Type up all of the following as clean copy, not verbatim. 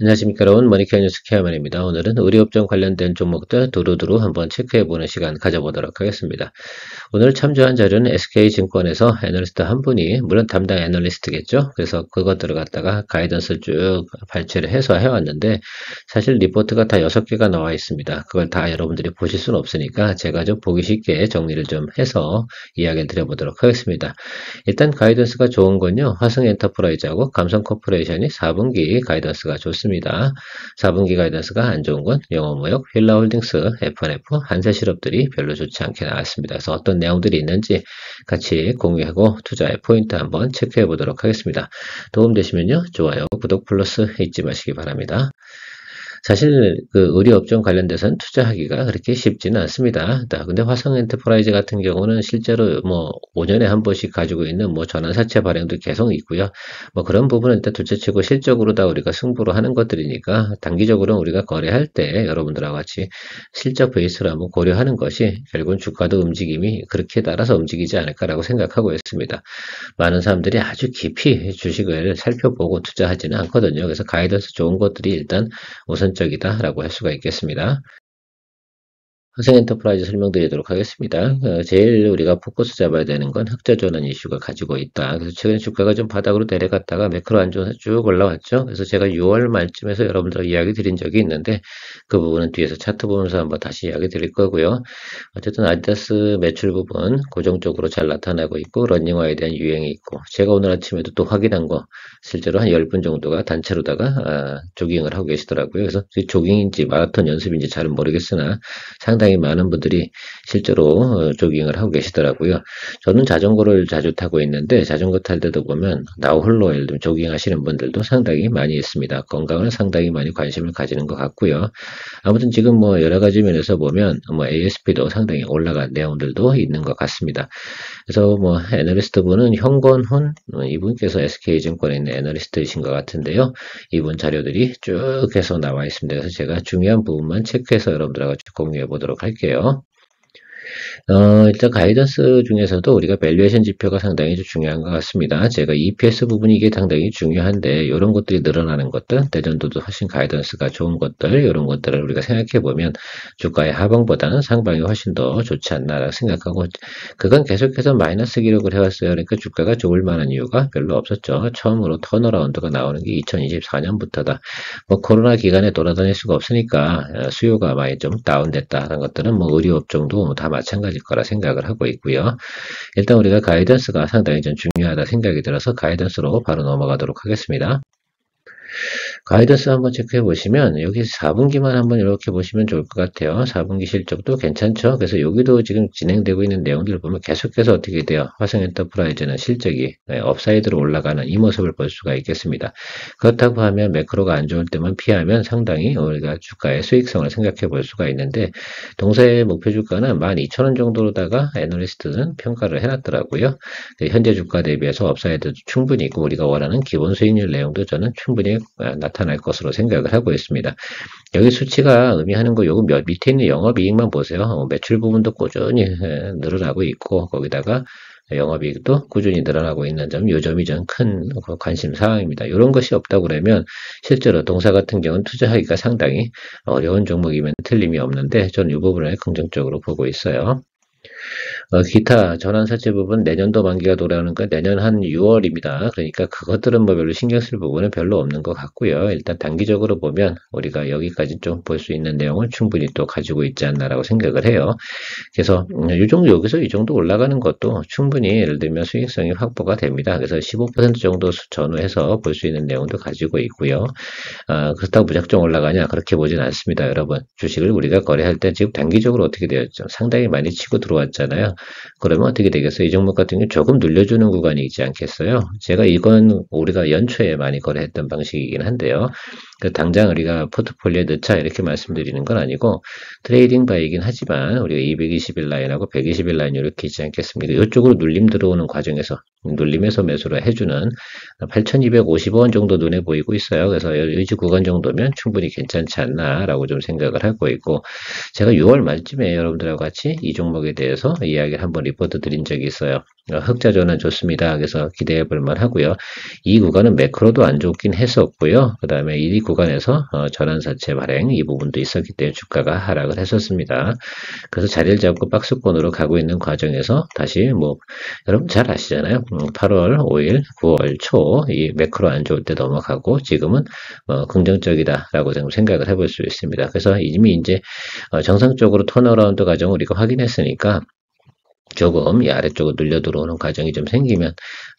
안녕하십니까 여러분, 머니케어 뉴스 케어맨입니다. 오늘은 의료업종 관련된 종목들 두루두루 한번 체크해보는 시간 가져보도록 하겠습니다. 오늘 참조한 자료는 SK증권에서 애널리스트 한 분이, 물론 담당 애널리스트겠죠. 그래서 그것들을 갖다가 가이던스 쭉 발췌를 해서 해왔는데, 사실 리포트가 다 6개가 나와 있습니다. 그걸 다 여러분들이 보실 수는 없으니까 제가 좀 보기 쉽게 정리를 좀 해서 이야기 드려보도록 하겠습니다. 일단 가이던스가 좋은 건요, 화성엔터프라이즈하고 감성코퍼레이션이 4분기 가이던스가 좋습니다. 4분기 가이던스가 안 좋은 건 영어무역, 휠라홀딩스, F&F, 한세실업들이 별로 좋지 않게 나왔습니다. 그래서 어떤 내용들이 있는지 같이 공유하고 투자의 포인트 한번 체크해 보도록 하겠습니다. 도움되시면요, 좋아요, 구독 플러스 잊지 마시기 바랍니다. 사실 그 의료업종 관련돼서는 투자하기가 그렇게 쉽지는 않습니다. 근데 화성엔터프라이즈 같은 경우는 실제로 뭐 5년에 한 번씩 가지고 있는 뭐 전환사채 발행도 계속 있고요. 뭐 그런 부분은 일단 둘째치고 실적으로 다 우리가 승부를 하는 것들이니까 단기적으로 우리가 거래할 때 여러분들하고 같이 실적 베이스로 한번 고려하는 것이 결국은 주가도 움직임이 그렇게 따라서 움직이지 않을까라고 생각하고 있습니다. 많은 사람들이 아주 깊이 주식을 살펴보고 투자하지는 않거든요. 그래서 가이던스 좋은 것들이 일단 우선적이다라고 할 수가 있겠습니다. 화성엔터프라이즈 설명드리도록 하겠습니다. 제일 우리가 포커스 잡아야 되는 건 흑자 전환 이슈가 가지고 있다. 그래서 최근에 주가가 좀 바닥으로 내려갔다가 매크로 안 좋아서 쭉 올라왔죠. 그래서 제가 6월 말쯤에서 여러분들과 이야기 드린 적이 있는데 그 부분은 뒤에서 차트 보면서 한번 다시 이야기 드릴 거고요. 어쨌든 아디다스 매출 부분 고정적으로 잘 나타나고 있고 러닝화에 대한 유행이 있고 제가 오늘 아침에도 또 확인한 거 실제로 한 10분 정도가 단체로다가 조깅을 하고 계시더라고요. 그래서 조깅인지 마라톤 연습인지 잘은 모르겠으나 상당히 많은 분들이 실제로 조깅을 하고 계시더라고요. 저는 자전거를 자주 타고 있는데 자전거 탈 때도 보면 나 홀로 예를 들면 조깅 하시는 분들도 상당히 많이 있습니다. 건강을 상당히 많이 관심을 가지는 것 같고요. 아무튼 지금 뭐 여러 가지 면에서 보면 뭐 ASP도 상당히 올라간 내용들도 있는 것 같습니다. 그래서 뭐 애널리스트 분은 현건훈 이분께서 SK증권에 있는 애널리스트이신 것 같은데요. 이분 자료들이 쭉 해서 나와 있습니다. 그래서 제가 중요한 부분만 체크해서 여러분들하고 같이 공유해 보도록 할게요. 일단 가이던스 중에서도 우리가 밸류에이션 지표가 상당히 중요한 것 같습니다. 제가 EPS 부분이 이게 상당히 중요한데 이런 것들이 늘어나는 것들, 내년도도 훨씬 가이던스가 좋은 것들, 이런 것들을 우리가 생각해 보면 주가의 하방보다는 상방이 훨씬 더 좋지 않나라고 생각하고 그건 계속해서 마이너스 기록을 해왔어요. 그러니까 주가가 좋을 만한 이유가 별로 없었죠. 처음으로 턴어라운드가 나오는 게 2024년부터다. 뭐 코로나 기간에 돌아다닐 수가 없으니까 수요가 많이 좀 다운됐다는 것들은 뭐 의료업종도 다 마찬가지일 거라 생각을 하고 있고요. 일단 우리가 가이던스가 상당히 좀 중요하다 생각이 들어서 가이던스로 바로 넘어가도록 하겠습니다. 가이던스 한번 체크해 보시면 여기 4분기만 한번 이렇게 보시면 좋을 것 같아요. 4분기 실적도 괜찮죠. 그래서 여기도 지금 진행되고 있는 내용들을 보면 계속해서 어떻게 돼요. 화성엔터프라이즈는 실적이 업사이드로 올라가는 이 모습을 볼 수가 있겠습니다. 그렇다고 하면 매크로가 안 좋을 때만 피하면 상당히 우리가 주가의 수익성을 생각해 볼 수가 있는데 동사의 목표 주가는 12,000원 정도로다가 애널리스트는 평가를 해놨더라고요. 현재 주가 대비해서 업사이드도 충분히 있고 우리가 원하는 기본 수익률 내용도 저는 충분히 나타날 것으로 생각을 하고 있습니다. 여기 수치가 의미하는 거 요거 밑에 있는 영업이익만 보세요. 매출 부분도 꾸준히 늘어나고 있고 거기다가 영업이익도 꾸준히 늘어나고 있는 점, 요 점이 좀 큰 관심 사항입니다. 이런 것이 없다고 그러면 실제로 동사 같은 경우는 투자하기가 상당히 어려운 종목이면 틀림이 없는데 저는 이 부분을 긍정적으로 보고 있어요. 기타 전환사채 부분 내년도 만기가 돌아오는 건 내년 한 6월입니다. 그러니까 그것들은 뭐 별로 신경 쓸 부분은 별로 없는 것 같고요. 일단 단기적으로 보면 우리가 여기까지 좀 볼 수 있는 내용을 충분히 또 가지고 있지 않나라고 생각을 해요. 그래서 이 정도 여기서 이 정도 올라가는 것도 충분히 예를 들면 수익성이 확보가 됩니다. 그래서 15% 정도 전후해서 볼 수 있는 내용도 가지고 있고요. 그렇다고 무작정 올라가냐 그렇게 보진 않습니다. 여러분 주식을 우리가 거래할 때 지금 단기적으로 어떻게 되었죠? 상당히 많이 치고 들어왔잖아요. 그러면 어떻게 되겠어요? 이 종목 같은 경우 조금 눌려주는 구간이 있지 않겠어요? 제가 이건 우리가 연초에 많이 거래했던 방식이긴 한데요. 당장 우리가 포트폴리오에 넣자 이렇게 말씀드리는 건 아니고 트레이딩 바이긴 하지만 우리가 220일 라인하고 120일 라인 이렇게 있지 않겠습니까? 이쪽으로 눌림 들어오는 과정에서 눌림에서 매수를 해주는 8,250원 정도 눈에 보이고 있어요. 그래서 유지 구간 정도면 충분히 괜찮지 않나라고 좀 생각을 하고 있고 제가 6월 말쯤에 여러분들하고 같이 이 종목에 대해서 대해서 이야기를 한번 리포트 드린 적이 있어요. 흑자 전환 좋습니다. 그래서 기대해 볼 만하고요. 이 구간은 매크로도 안 좋긴 했었고요. 그 다음에 이 구간에서 전환사채 발행 이 부분도 있었기 때문에 주가가 하락을 했었습니다. 그래서 자리를 잡고 박스권으로 가고 있는 과정에서 다시 뭐 여러분 잘 아시잖아요. 8월 5일, 9월 초 이 매크로 안 좋을 때 넘어가고 지금은 긍정적이다라고 좀 생각을 해볼 수 있습니다. 그래서 이미 이제 정상적으로 턴어라운드 과정을 우리가 확인했으니까 조금 이 아래쪽으로 늘려 들어오는 과정이 좀 생기면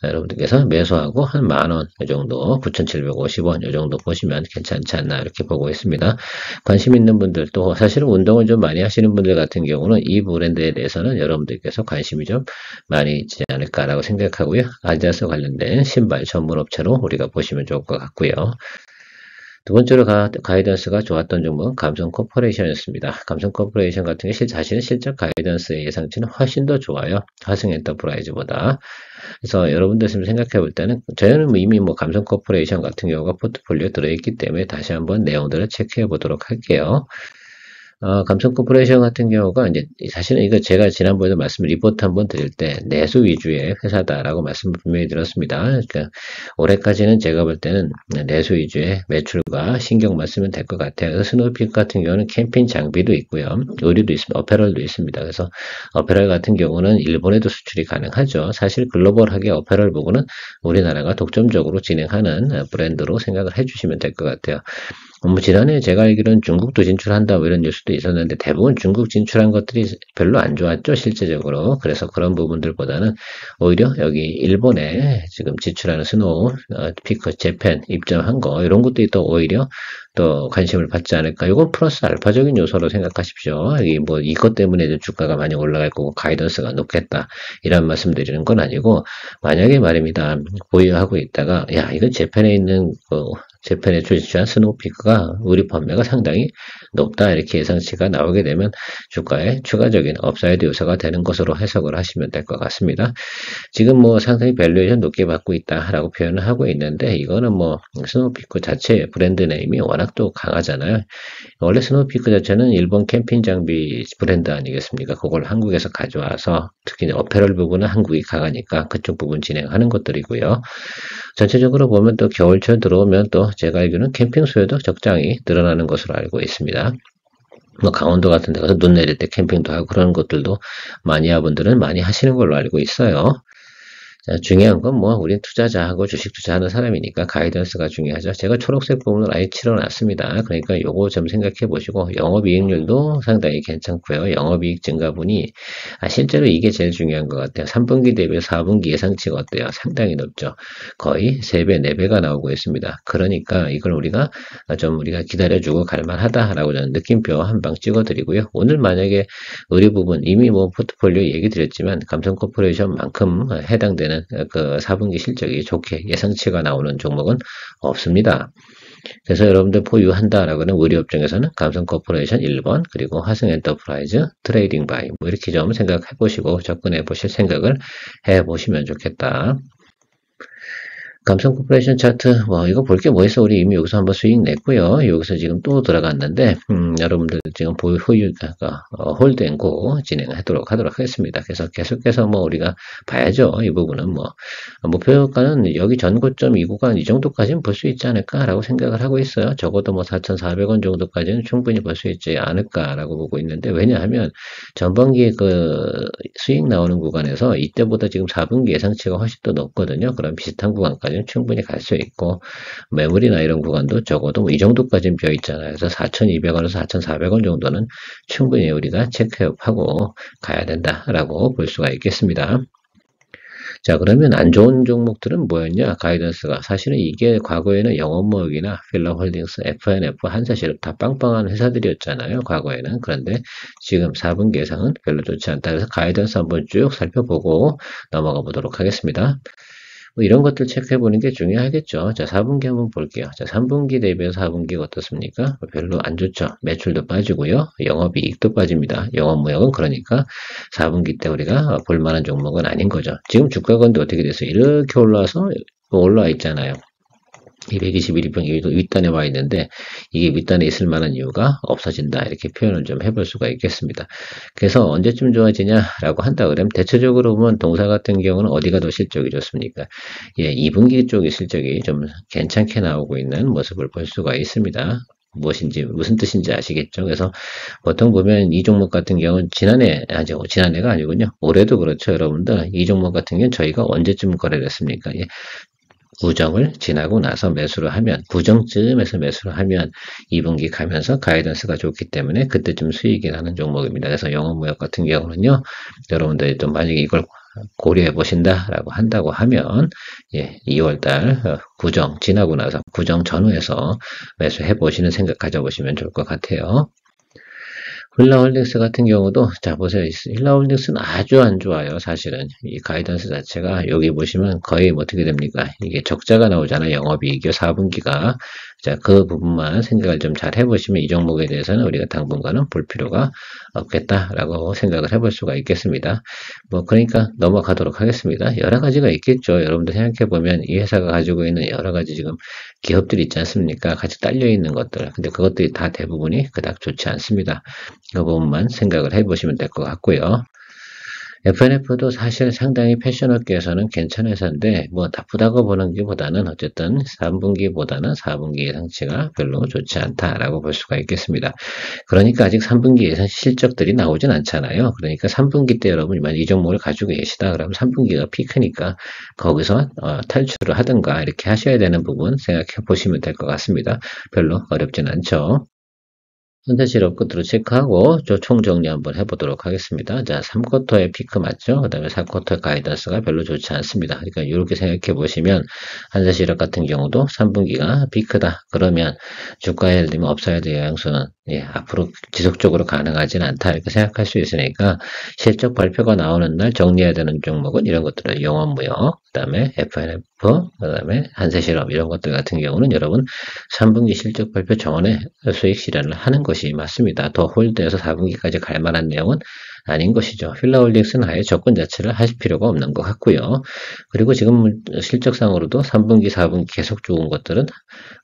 여러분들께서 매수하고 한 만원 정도 9,750원 이 정도 보시면 괜찮지 않나 이렇게 보고 있습니다. 관심 있는 분들 또 사실은 운동을 좀 많이 하시는 분들 같은 경우는 이 브랜드에 대해서는 여러분들께서 관심이 좀 많이 있지 않을까라고 생각하고요. 아디다스 관련된 신발 전문 업체로 우리가 보시면 좋을 것 같고요. 두 번째로 가이던스가 좋았던 종목은 감성 코퍼레이션이었습니다. 감성 코퍼레이션 같은 게 자신의 실적 가이던스의 예상치는 훨씬 더 좋아요. 화승 엔터프라이즈보다. 그래서 여러분들 생각해 볼 때는 저희는 이미 감성 코퍼레이션 같은 경우가 포트폴리오에 들어있기 때문에 다시 한번 내용들을 체크해 보도록 할게요. 감성 코퍼레이션 같은 경우가 이제 사실은 이거 제가 지난번에도 리포트 한번 드릴 때 내수 위주의 회사다라고 말씀을 분명히 드렸습니다. 그러니까 올해까지는 제가 볼 때는 내수 위주의 매출과 신경만 쓰면 될 것 같아요. 그래서 스노우피크 같은 경우는 캠핑 장비도 있고요. 의류도 있습니다. 어페럴도 있습니다. 그래서 어페럴 같은 경우는 일본에도 수출이 가능하죠. 사실 글로벌하게 어페럴 부분은 우리나라가 독점적으로 진행하는 브랜드로 생각을 해주시면 될 것 같아요. 지난해 제가 알기로는 중국도 진출한다 이런 뉴스도 있었는데 대부분 중국 진출한 것들이 별로 안 좋았죠, 실제적으로. 그래서 그런 부분들보다는 오히려 여기 일본에 지금 진출하는 스노우 피크 재팬 입점한 거 이런 것들이 또 오히려 또 관심을 받지 않을까. 이건 플러스 알파적인 요소로 생각하십시오. 이것 때문에 주가가 많이 올라갈 거고 가이던스가 높겠다 이런 말씀드리는 건 아니고, 만약에 말입니다, 보유하고 있다가 이건 재팬에 있는 재팬에 출시한 스노우피크가 우리 판매가 상당히 높다 이렇게 예상치가 나오게 되면 주가에 추가적인 업사이드 요소가 되는 것으로 해석을 하시면 될 것 같습니다. 지금 상당히 밸류에이션 높게 받고 있다라고 표현을 하고 있는데, 이거는 스노우피크 자체 브랜드 네임이 워낙 또 강하잖아요. 원래 스노우피크 자체는 일본 캠핑 장비 브랜드 아니겠습니까? 그걸 한국에서 가져와서 특히 어페럴 부분은 한국이 강하니까 그쪽 부분 진행하는 것들이고요. 전체적으로 보면 또 겨울철 들어오면 또 제가 알기로는 캠핑 수요도 적당히 늘어나는 것으로 알고 있습니다. 강원도 같은 데 가서 눈 내릴 때 캠핑도 하고 그런 것들도 마니아분들은 많이 하시는 걸로 알고 있어요. 자, 중요한 건 우린 투자자하고 주식 투자하는 사람이니까 가이던스가 중요하죠. 제가 초록색 부분을 아예 칠해놨습니다. 그러니까 요거 좀 생각해 보시고, 영업이익률도 상당히 괜찮고요. 영업이익 증가분이 실제로 이게 제일 중요한 것 같아요. 3분기 대비 4분기 예상치가 어때요? 상당히 높죠. 거의 3배, 4배가 나오고 있습니다. 그러니까 이걸 우리가 기다려주고 갈만하다라고 저는 느낌표 한 방 찍어드리고요. 오늘 만약에 의류 부분 이미 포트폴리오 얘기 드렸지만 감성 코퍼레이션만큼 해당되는 그 4분기 실적이 좋게 예상치가 나오는 종목은 없습니다. 그래서 여러분들 보유한다라고는 의류 업종에서는 감성 코퍼레이션 1번, 그리고 화승 엔터프라이즈, 트레이딩 바이 이렇게 좀 생각해 보시고 접근해 보실 생각을 해 보시면 좋겠다. 감성 코퍼레이션 차트, 이거 볼 게 뭐 있어? 우리 이미 여기서 한번 수익 냈고요. 여기서 지금 또 들어갔는데, 여러분들 지금 홀드앤고 진행하도록 하겠습니다. 그래서 계속해서 우리가 봐야죠. 이 부분은 목표가는 여기 전고점 이 구간 이 정도까지는 볼 수 있지 않을까라고 생각을 하고 있어요. 적어도 4,400원 정도까지는 충분히 볼 수 있지 않을까라고 보고 있는데, 왜냐하면 전반기에 수익 나오는 구간에서 이때보다 지금 4분기 예상치가 훨씬 더 높거든요. 그럼 비슷한 구간까지 충분히 갈 수 있고, 매물이나 이런 구간도 적어도 이 정도까지는 비어 있잖아요. 그래서 4,200원에서 4,400원 정도는 충분히 우리가 체크하고 가야 된다라고 볼 수가 있겠습니다. 자, 그러면 안 좋은 종목들은 뭐였냐? 가이던스가. 사실은 이게 과거에는 영업무역이나 필라홀딩스, F&F, 한사실업 다 빵빵한 회사들이었잖아요. 과거에는. 그런데 지금 4분기 예상은 별로 좋지 않다. 그래서 가이던스 한번 쭉 살펴보고 넘어가 보도록 하겠습니다. 이런 것들 체크해 보는 게 중요하겠죠. 자, 4분기 한번 볼게요. 자, 3분기 대비해서 4분기가 어떻습니까? 별로 안 좋죠. 매출도 빠지고요. 영업이익도 빠집니다. 영업무역은 그러니까 4분기 때 우리가 볼만한 종목은 아닌 거죠. 지금 주가가 근데 어떻게 됐어요? 이렇게 올라와서 올라와 있잖아요. 221일평이 윗단에 와 있는데 이게 윗단에 있을 만한 이유가 없어진다. 이렇게 표현을 좀 해볼 수가 있겠습니다. 그래서 언제쯤 좋아지냐라고 한다 그러면 대체적으로 보면 동사 같은 경우는 어디가 더 실적이 좋습니까? 예, 2분기 쪽의 실적이 좀 괜찮게 나오고 있는 모습을 볼 수가 있습니다. 무슨 뜻인지 아시겠죠? 그래서 보통 보면 이 종목 같은 경우는 지난해가 아니군요. 올해도 그렇죠, 여러분들. 이 종목 같은 경우는 저희가 언제쯤 거래를 했습니까? 예, 구정을 지나고 나서 매수를 하면, 구정쯤에서 매수를 하면 2분기 가면서 가이던스가 좋기 때문에 그때쯤 수익이 나는 종목입니다. 그래서 영업무역 같은 경우는요, 여러분들이 또 만약에 이걸 고려해 보신다라고 한다고 하면, 예, 2월달 구정 지나고 나서 구정 전후에서 매수해 보시는 생각 가져보시면 좋을 것 같아요. 힐라홀딩스 같은 경우도 자 보세요. 힐라홀딩스는 아주 안 좋아요. 사실은 이 가이던스 자체가 여기 보시면 거의 어떻게 됩니까? 이게 적자가 나오잖아요. 영업이익이 4분기가. 자, 그 부분만 생각을 좀 잘 해보시면 이 종목에 대해서는 우리가 당분간은 볼 필요가 없겠다라고 생각을 해볼 수가 있겠습니다. 뭐 그러니까 넘어가도록 하겠습니다. 여러 가지가 있겠죠. 여러분들 생각해 보면 이 회사가 가지고 있는 여러 가지 지금 기업들이 있지 않습니까? 같이 딸려 있는 것들. 근데 그것들이 다 대부분이 그닥 좋지 않습니다. 그 부분만 생각을 해보시면 될 것 같고요. FNF도 사실 상당히 패션업계에서는 괜찮은 회사인데 뭐 나쁘다고 보는 게보다는 어쨌든 3분기보다는 4분기 상치가 별로 좋지 않다라고 볼 수가 있겠습니다. 그러니까 아직 3분기 예상 실적들이 나오진 않잖아요. 그러니까 3분기 때 여러분이 만약 이 종목을 가지고 계시다 그러면 3분기가 피크니까 거기서 탈출을 하든가 이렇게 하셔야 되는 부분 생각해 보시면 될 것 같습니다. 별로 어렵진 않죠. 현대실업 끝으로 체크하고 총 정리 한번 해보도록 하겠습니다. 자, 3쿼터의 피크 맞죠? 그 다음에 4쿼터 가이던스가 별로 좋지 않습니다. 그러니까 이렇게 생각해 보시면 한대실업 같은 경우도 3분기가 피크다. 그러면 주가에 예를 들면 업사이드 영향수는 예, 앞으로 지속적으로 가능하지는 않다. 이렇게 생각할 수 있으니까 실적 발표가 나오는 날 정리해야 되는 종목은 이런 것들을 영업무역, 그 다음에 FNF, 그 다음에 한세실업 이런 것들 같은 경우는 여러분 3분기 실적 발표 전에 수익 실현을 하는 것이 맞습니다. 더 홀드해서 4분기까지 갈 만한 내용은 아닌 것이죠. 힐라홀딩스는 아예 접근 자체를 하실 필요가 없는 것 같고요. 그리고 지금 실적상으로도 3분기, 4분기 계속 좋은 것들은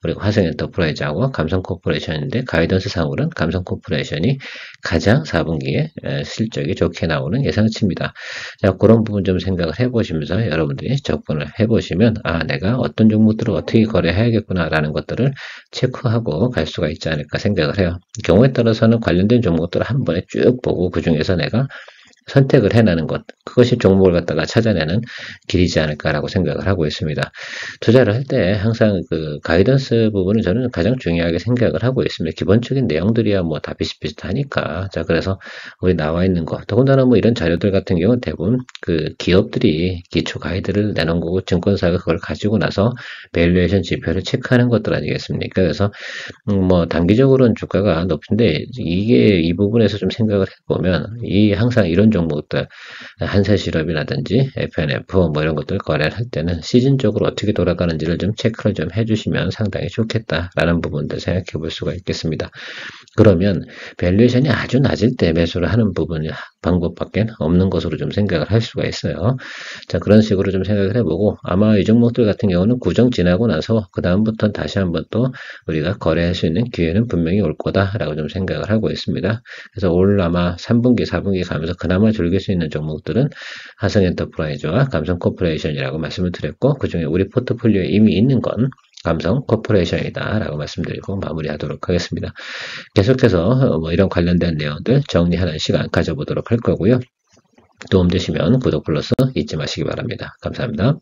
그리고 화성엔터프라이즈하고 감성코퍼레이션인데 가이던스 상으로는 감성코퍼레이션이 가장 4분기에 실적이 좋게 나오는 예상치입니다. 자, 그런 부분 좀 생각을 해보시면서 여러분들이 접근을 해보시면 내가 어떤 종목들을 어떻게 거래해야겠구나 라는 것들을 체크하고 갈 수가 있지 않을까 생각을 해요. 경우에 따라서는 관련된 종목들을 한 번에 쭉 보고 그 중에서 내가 선택을 해내는 것, 그것이 종목을 갖다가 찾아내는 길이지 않을까라고 생각을 하고 있습니다. 투자를 할 때 항상 그 가이던스 부분은 저는 가장 중요하게 생각을 하고 있습니다. 기본적인 내용들이야 뭐 다 비슷비슷하니까. 자, 그래서 우리 나와 있는 거, 더군다나 뭐 이런 자료들 같은 경우는 대부분 그 기업들이 기초 가이드를 내놓은 거고 증권사가 그걸 가지고 나서 밸류에이션 지표를 체크하는 것들 아니겠습니까? 그래서 뭐 단기적으로는 주가가 높은데 이게 이 부분에서 좀 생각을 해보면 항상 이런 종목들 한세실업이라든지 FNF 뭐 이런 것들 거래를 할 때는 시즌적으로 어떻게 돌아가는지를 좀 체크를 좀 해주시면 상당히 좋겠다라는 부분들 생각해 볼 수가 있겠습니다. 그러면 밸류에이션이 아주 낮을 때 매수를 하는 부분이 방법밖에 없는 것으로 좀 생각을 할 수가 있어요. 자, 그런 식으로 좀 생각을 해보고 아마 이 종목들 같은 경우는 구정 지나고 나서 그 다음부터는 다시 한번 또 우리가 거래할 수 있는 기회는 분명히 올 거다라고 좀 생각을 하고 있습니다. 그래서 올 아마 3분기, 4분기 가면서 그나마 즐길 수 있는 종목들은 하성엔터프라이즈와 감성코퍼레이션이라고 말씀을 드렸고 그중에 우리 포트폴리오에 이미 있는 건 감성 코퍼레이션이다 라고 말씀드리고 마무리하도록 하겠습니다. 계속해서 뭐 이런 관련된 내용들 정리하는 시간 가져보도록 할 거고요. 도움되시면 구독 플러스 잊지 마시기 바랍니다. 감사합니다.